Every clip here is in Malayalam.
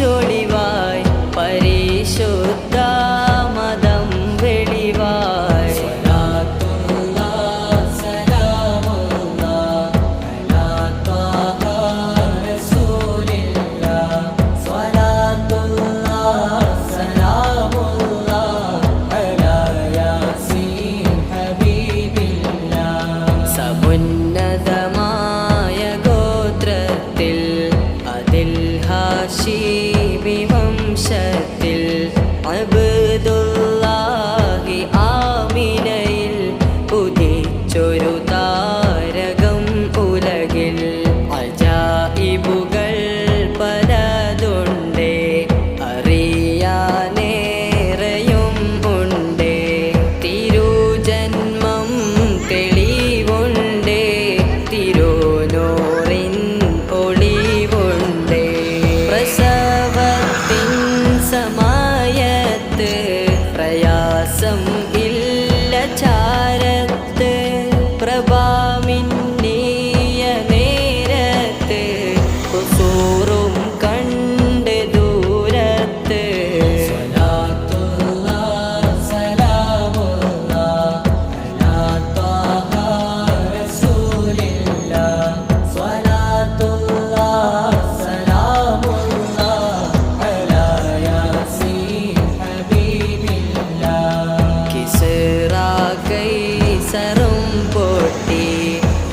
ചൊളിവായി പരിശുദ്ധ മതം വെളിവായി സമുന്നതമായ ഗോത്രത്തിൽ അതിൽ ഹാശിമി വംശത്തിൽ അബ്ദുല്ലാഹി ആമിനയിൽ ഉദിച്ചൊരു താരകം ഉലകിൽ അജായിബുകൾ പലതുണ്ടേ അറിയാനേറെയും ഉണ്ടേ തിരുജന്മം തെളിവുണ്ടേ തിരുനൂറിൻ ഒളിവുണ്ടേ പ്രസവത്തിൻ സമയത്ത് പ്രയാസം ഇല്ല ചാരത്ത് പ്രഭാമിന്നീയ നേരത്ത് കുസൂറും കണ്ട് ദൂരത്ത് കിസ്റ കൈസറും പൊട്ടി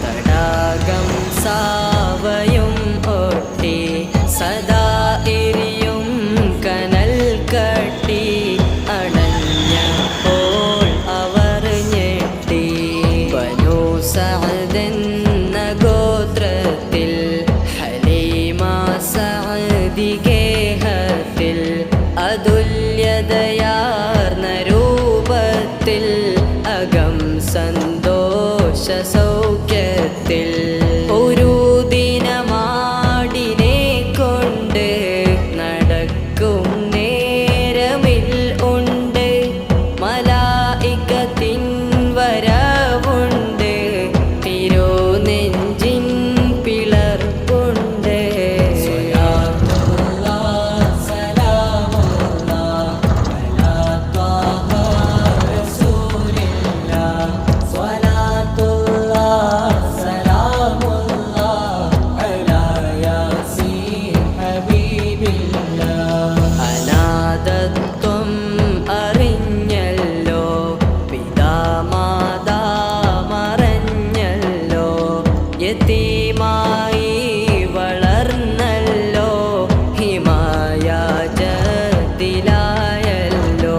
തടാകം സാവയും ഒട്ടി സദാ എരിയും കനൽ കട്ടി അടഞ്ഞപ്പോൾ അവർ ഞെട്ടി ബനൂ സഅദെന്ന ഗോത്രത്തിൽ ഹലീമ സഅദി ഗേഹത്തിൽ അതുല്യതയാർന്ന രൂപത്തിൽ അകം സന്തോഷ സൗഖ്യത്തിൽ ഒരു ദിനമാടിനെ കൊണ്ട് നടക്കും നേരമിൽ ഉണ്ട് മലായികത്തിൻ വരവുണ്ട് തിരുനെഞ്ചിൻ പിളർപ്പുണ്ട് അനാഥത്വം അറിഞ്ഞല്ലോ പിതാമാതാ മറഞ്ഞല്ലോ യതീമായി വളർന്നല്ലോ ഹിമായാജത്തിലായല്ലോ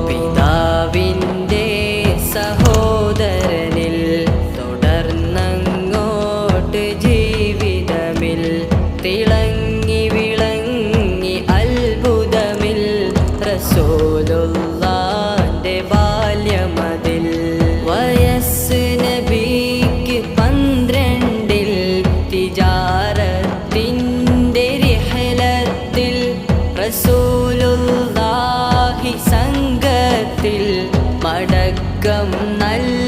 പിതാവിൻ്റെ സഹോദരനിൽ തുടർന്നങ്ങോട്ട് ജീവിതമിൽ തിളങ്ങി വിളങ്ങി അത്ഭുതമിൽ റസൂലുള്ളാന്റെ ബാല്യമതിൽ വയസ്സ് നബിക്ക് 12 തിജാറത്തിൻ്റെ റിഹ്ലത്തിൽ റസൂലുള്ളാഹി സംഘത്തിൽ മടക്കം നല്ല